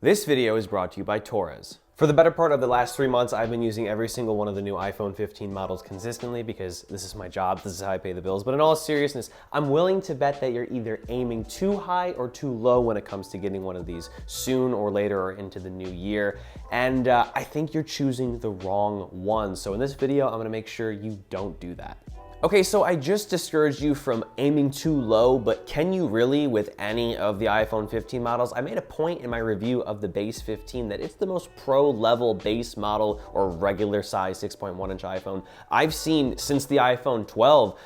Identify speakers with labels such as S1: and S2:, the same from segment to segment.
S1: This video is brought to you by TORRAS. For the better part of the last 3 months, I've been using every single one of the new iPhone 15 models consistently because this is my job, this is how I pay the bills. But in all seriousness, I'm willing to bet that you're either aiming too high or too low when it comes to getting one of these soon or later or into the new year. And I think you're choosing the wrong one. So in this video, I'm gonna make sure you don't do that. Okay, so I just discouraged you from aiming too low, but can you really with any of the iPhone 15 models? I made a point in my review of the base 15 that it's the most pro level base model or regular size 6.1-inch iPhone I've seen since the iPhone 12,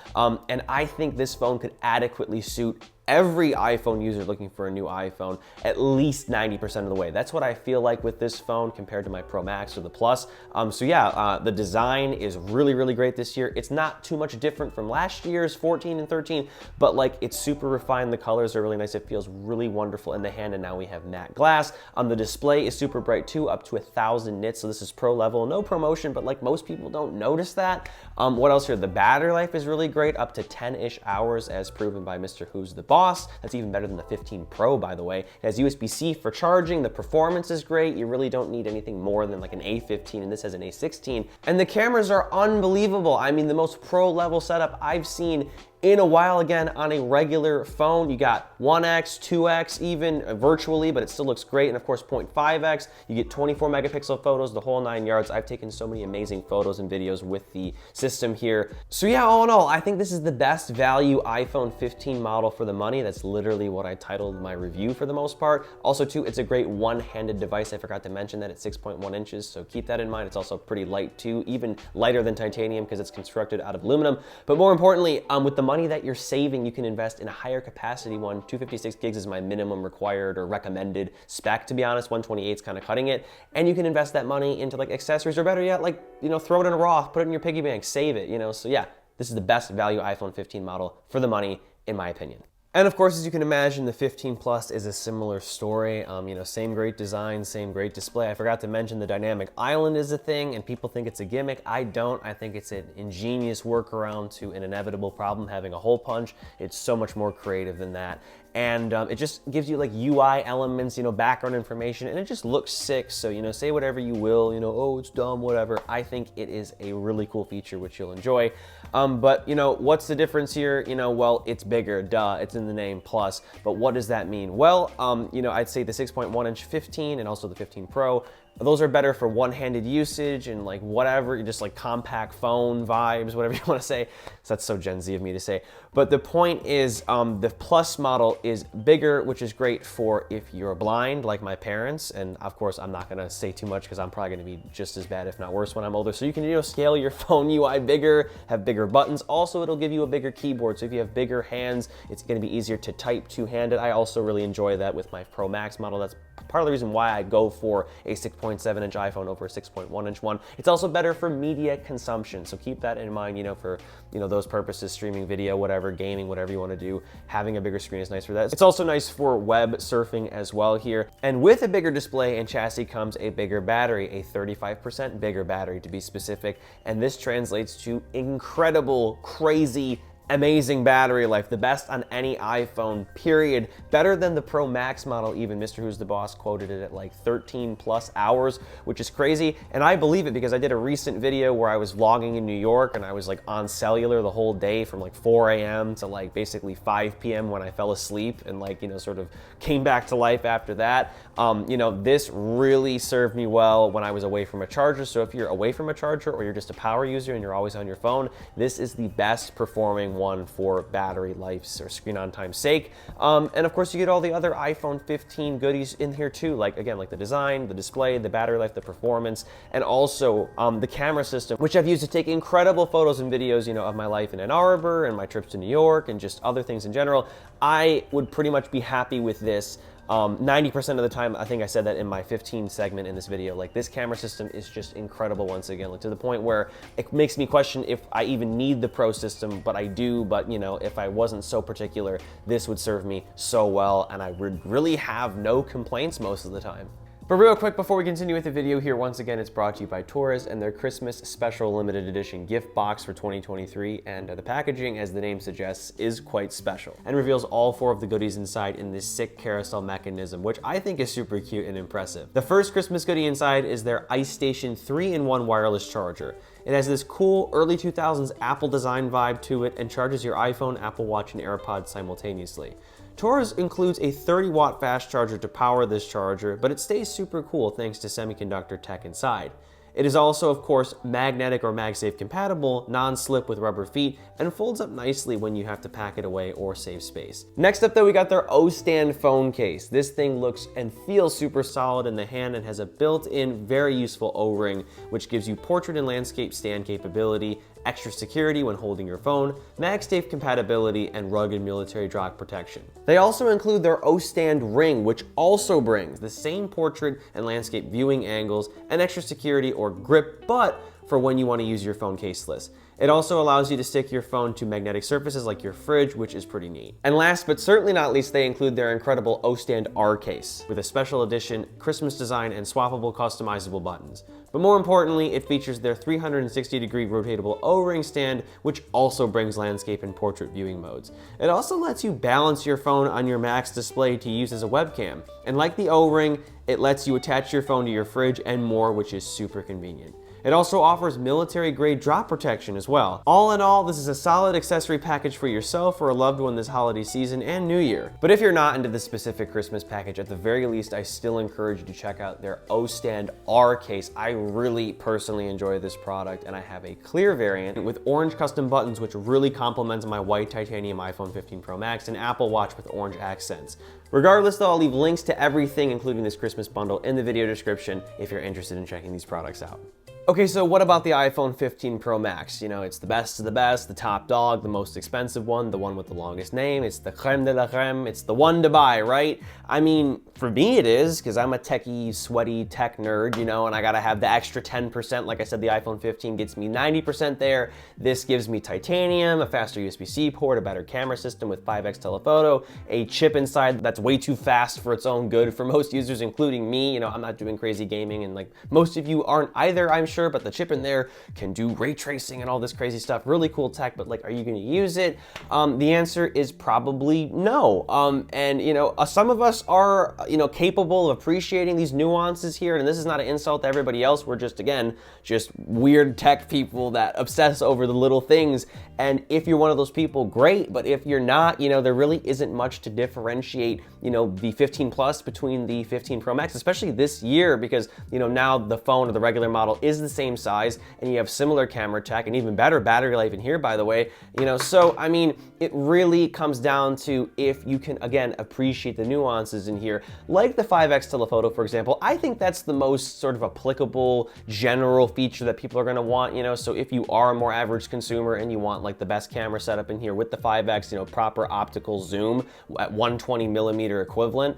S1: and I think this phone could adequately suit every iPhone user looking for a new iPhone at least 90% of the way. That's what I feel like with this phone compared to my Pro Max or the Plus. So yeah, the design is really, really great this year. It's not too much different from last year's 14 and 13, but like it's super refined. The colors are really nice. It feels really wonderful in the hand, and now we have matte glass. The display is super bright too, up to 1,000 nits. So this is pro level, no promotion, but like most people don't notice that. What else here? The battery life is really great, up to 10-ish hours as proven by Mr. Who's the Boss. That's even better than the 15 Pro, by the way. It has USB-C for charging. The performance is great. You really don't need anything more than like an A15, and this has an A16. And the cameras are unbelievable. I mean, the most pro level setup I've seen in a while. Again, on a regular phone, you got 1x, 2x, even virtually, but it still looks great. And of course, 0.5x, you get 24 megapixel photos, the whole 9 yards. I've taken so many amazing photos and videos with the system here. So yeah, all in all, I think this is the best value iPhone 15 model for the money. That's literally what I titled my review for the most part. Also too, it's a great one-handed device. I forgot to mention that it's 6.1 inches, so keep that in mind. It's also pretty light too, even lighter than titanium because it's constructed out of aluminum. But more importantly, with the money that you're saving, you can invest in a higher capacity one. 256 gigs is my minimum required or recommended spec, to be honest. 128 is kind of cutting it. And you can invest that money into like accessories, or better yet, like, you know, throw it in a Roth, put it in your piggy bank, save it, you know. So yeah, this is the best value iPhone 15 model for the money, in my opinion. And of course, as you can imagine, the 15 Plus is a similar story. You know, same great design, same great display. I forgot to mention the dynamic island is a thing, and people think it's a gimmick. I don't. I think it's an ingenious workaround to an inevitable problem, having a hole punch. It's so much more creative than that. And it just gives you like UI elements, you know, background information, and it just looks sick. So, you know, say whatever you will, you know, oh, it's dumb, whatever. I think it is a really cool feature, which you'll enjoy. But, you know, what's the difference here? You know, well, it's bigger, duh, it's in the name Plus. But what does that mean? Well, you know, I'd say the 6.1-inch 15 and also the 15 Pro, those are better for one-handed usage and like whatever, just like compact phone vibes, whatever you want to say. So that's so Gen Z of me to say. But the point is, the Plus model is bigger, which is great for if you're blind, like my parents. And of course, I'm not gonna say too much because I'm probably gonna be just as bad, if not worse, when I'm older. So you can, you know, scale your phone UI bigger, have bigger buttons. Also, it'll give you a bigger keyboard. So if you have bigger hands, it's gonna be easier to type two-handed. I also really enjoy that with my Pro Max model. That's part of the reason why I go for a 6.7-inch iPhone over a 6.1-inch one. It's also better for media consumption, so keep that in mind, you know, for, you know, those purposes, streaming video, whatever, gaming, whatever you want to do. Having a bigger screen is nice for that. It's also nice for web surfing as well here. And with a bigger display and chassis comes a bigger battery, a 35% bigger battery to be specific, and this translates to incredible, crazy, amazing battery life, the best on any iPhone, period. Better than the Pro Max model even. Mr. Who's the Boss quoted it at like 13 plus hours, which is crazy. And I believe it because I did a recent video where I was vlogging in New York and I was like on cellular the whole day from like 4 a.m. to like basically 5 p.m. when I fell asleep, and like, you know, sort of came back to life after that. You know, this really served me well when I was away from a charger. So if you're away from a charger or you're just a power user and you're always on your phone, this is the best performing one for battery life's or screen on time's sake. And of course, you get all the other iPhone 15 goodies in here too, like again, like the design, the display, the battery life, the performance, and also the camera system, which I've used to take incredible photos and videos, you know, of my life in Ann Arbor and my trips to New York and just other things in general. I would pretty much be happy with this 90% of the time. I think I said that in my 15 segment in this video. Like, this camera system is just incredible once again, like to the point where it makes me question if I even need the Pro system, but I do. But you know, if I wasn't so particular, this would serve me so well, and I would really have no complaints most of the time. But real quick, before we continue with the video here, once again, it's brought to you by TORRAS and their Christmas special limited edition gift box for 2023. And the packaging, as the name suggests, is quite special and reveals all 4 of the goodies inside in this sick carousel mechanism, which I think is super cute and impressive. The first Christmas goodie inside is their Ice Station 3-in-1 wireless charger. It has this cool early 2000s Apple design vibe to it and charges your iPhone, Apple Watch, and AirPods simultaneously. TORRAS includes a 30-watt fast charger to power this charger, but it stays super cool thanks to semiconductor tech inside. It is also, of course, magnetic or MagSafe compatible, non-slip with rubber feet, and folds up nicely when you have to pack it away or save space. Next up though, we got their O-Stand phone case. This thing looks and feels super solid in the hand and has a built-in, very useful O-ring, which gives you portrait and landscape stand capability, extra security when holding your phone, MagSafe compatibility, and rugged military drop protection. They also include their O-Stand ring, which also brings the same portrait and landscape viewing angles and extra security or grip, but for when you want to use your phone caseless. It also allows you to stick your phone to magnetic surfaces like your fridge, which is pretty neat. And last but certainly not least, they include their incredible O-Stand R case with a special edition Christmas design and swappable customizable buttons. But more importantly, it features their 360-degree rotatable O-ring stand, which also brings landscape and portrait viewing modes. It also lets you balance your phone on your Mac's display to use as a webcam. And like the O-ring, it lets you attach your phone to your fridge and more, which is super convenient. It also offers military-grade drop protection as well. All in all, this is a solid accessory package for yourself or a loved one this holiday season and New Year. But if you're not into the specific Christmas package, at the very least, I still encourage you to check out their O-Stand R case. I really personally enjoy this product, and I have a clear variant with orange custom buttons, which really complements my white titanium iPhone 15 Pro Max and Apple Watch with orange accents. Regardless though, I'll leave links to everything, including this Christmas bundle, in the video description if you're interested in checking these products out. Okay, so what about the iPhone 15 Pro Max? You know, it's the best of the best, the top dog, the most expensive one, the one with the longest name. It's the creme de la creme. It's the one to buy, right? I mean, for me it is, because I'm a techie, sweaty tech nerd, you know, and I gotta have the extra 10%. Like I said, the iPhone 15 gets me 90% there. This gives me titanium, a faster USB-C port, a better camera system with 5x telephoto, a chip inside that's way too fast for its own good for most users, including me. You know, I'm not doing crazy gaming, and like most of you aren't either, I'm sure, but the chip in there can do ray tracing and all this crazy stuff. Really cool tech, but like, are you gonna use it? The answer is probably no. And you know, some of us are, you know, capable of appreciating these nuances here, and this is not an insult to everybody else. We're just, again, just weird tech people that obsess over the little things. And if you're one of those people, great. But if you're not, you know, there really isn't much to differentiate, you know, the 15 Plus between the 15 Pro Max, especially this year, because, you know, now the phone or the regular model is the same size and you have similar camera tech and even better battery life in here, by the way, you know. So, I mean, it really comes down to if you can, again, appreciate the nuances in here. Like the 5x telephoto, for example, I think that's the most sort of applicable general feature that people are gonna want, you know. So if you are a more average consumer and you want like the best camera setup in here with the 5x, you know, proper optical zoom at 120mm equivalent,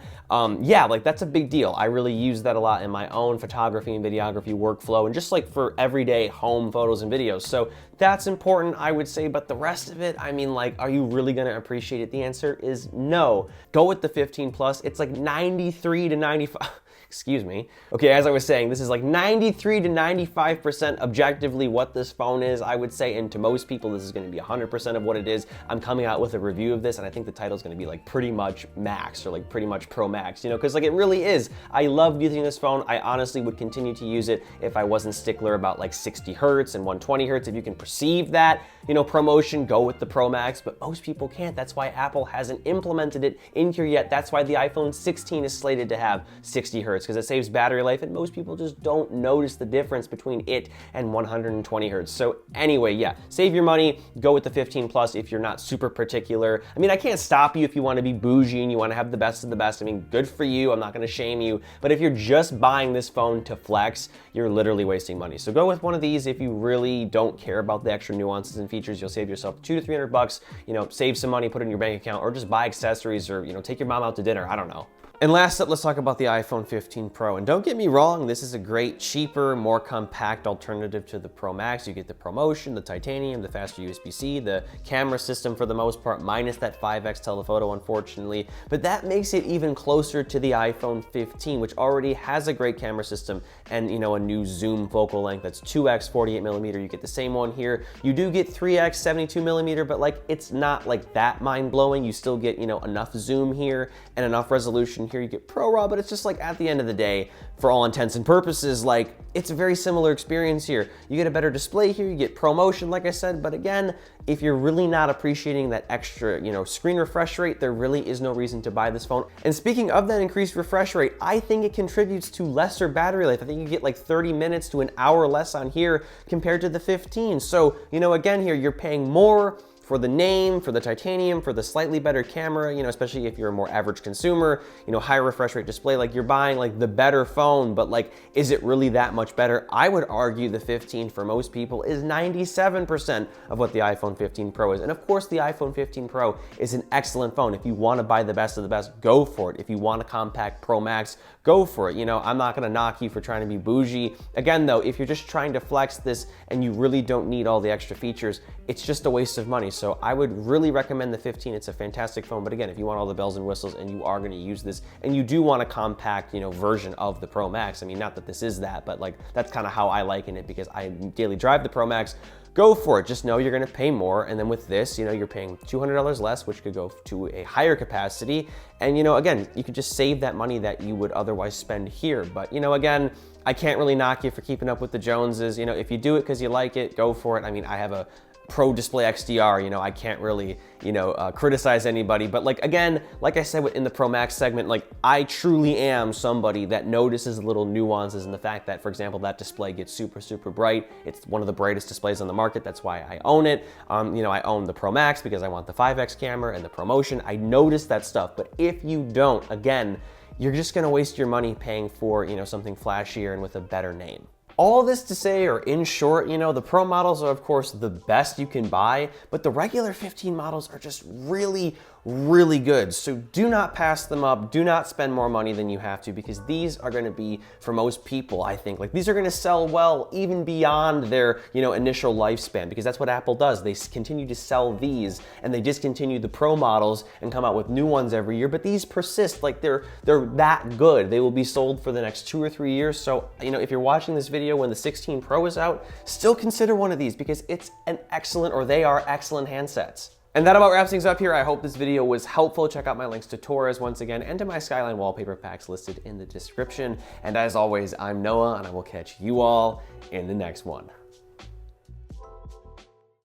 S1: yeah, like that's a big deal. I really use that a lot in my own photography and videography workflow, and just like for everyday home photos and videos. So that's important, I would say, but the rest of it, I mean, like, are you really gonna appreciate it? The answer is no. Go with the 15 Plus. It's like 93 to 95. Excuse me. Okay, as I was saying, this is like 93 to 95% objectively what this phone is, I would say, and to most people, this is gonna be 100% of what it is. I'm coming out with a review of this, and I think the title is gonna be like pretty much Max, or like pretty much Pro Max, you know, because like it really is. I love using this phone. I honestly would continue to use it if I wasn't stickler about like 60 hertz and 120 hertz. If you can perceive that, you know, promotion, go with the Pro Max, but most people can't. That's why Apple hasn't implemented it in here yet. That's why the iPhone 16 is slated to have 60 hertz, because it saves battery life, and most people just don't notice the difference between it and 120 hertz. So anyway, yeah, save your money, go with the 15 Plus if you're not super particular. I mean, I can't stop you if you want to be bougie and you want to have the best of the best. I mean, good for you, I'm not going to shame you, but if you're just buying this phone to flex, you're literally wasting money. So go with one of these if you really don't care about the extra nuances and features. You'll save yourself $200 to $300, you know, save some money, put it in your bank account, or just buy accessories, or, you know, take your mom out to dinner, I don't know. And last up, let's talk about the iPhone 15 Pro. And don't get me wrong, this is a great, cheaper, more compact alternative to the Pro Max. You get the ProMotion, the titanium, the faster USB-C, the camera system for the most part, minus that 5x telephoto, unfortunately. But that makes it even closer to the iPhone 15, which already has a great camera system and, you know, a new zoom focal length that's 2x 48mm. You get the same one here. You do get 3x 72mm, but like it's not like that mind-blowing. You still get, you know, enough zoom here and enough resolution here. You get ProRAW, but it's just like at the end of the day, for all intents and purposes, like it's a very similar experience here. You get a better display here, you get ProMotion, like I said, but again, if you're really not appreciating that extra, you know, screen refresh rate, there really is no reason to buy this phone. And speaking of that increased refresh rate, I think it contributes to lesser battery life. I think you get like 30 minutes to an hour less on here compared to the 15. So, you know, again here, you're paying more for the name, for the titanium, for the slightly better camera, you know, especially if you're a more average consumer, you know, high refresh rate display, like you're buying like the better phone, but like, is it really that much better? I would argue the 15 for most people is 97% of what the iPhone 15 Pro is. And of course, the iPhone 15 Pro is an excellent phone. If you wanna buy the best of the best, go for it. If you want a compact Pro Max, go for it. You know, I'm not gonna knock you for trying to be bougie. Again though, if you're just trying to flex this and you really don't need all the extra features, it's just a waste of money. So I would really recommend the 15. It's a fantastic phone, but again, if you want all the bells and whistles and you are gonna use this and you do want a compact, you know, version of the Pro Max, I mean, not that this is that, but like that's kind of how I liken it because I daily drive the Pro Max. Go for it. Just know you're gonna pay more. And then with this, you know, you're paying $200 less, which could go to a higher capacity. And, you know, again, you could just save that money that you would otherwise spend here. But, you know, again, I can't really knock you for keeping up with the Joneses. You know, if you do it because you like it, go for it. I mean, I have a Pro Display XDR, you know, I can't really, you know, criticize anybody, but like, again, like I said in the Pro Max segment, like I truly am somebody that notices little nuances in the fact that, for example, that display gets super, super bright. It's one of the brightest displays on the market. That's why I own it. You know, I own the Pro Max because I want the 5x camera and the ProMotion. I notice that stuff, but if you don't, again, you're just gonna waste your money paying for, you know, something flashier and with a better name. All this to say, or in short, you know, the Pro models are of course the best you can buy, but the regular 15 models are just really, really good. So do not pass them up. Do not spend more money than you have to, because these are gonna be, for most people, I think, like these are gonna sell well even beyond their, you know, initial lifespan, because that's what Apple does. They continue to sell these and they discontinue the Pro models and come out with new ones every year, but these persist. Like they're that good. They will be sold for the next 2 or 3 years. So, you know, if you're watching this video when the 16 Pro is out, still consider one of these because it's an excellent, or they are excellent handsets. And that about wraps things up here. I hope this video was helpful. Check out my links to TORRAS once again and to my SKYLINE wallpaper packs listed in the description. And as always, I'm Noah and I will catch you all in the next one.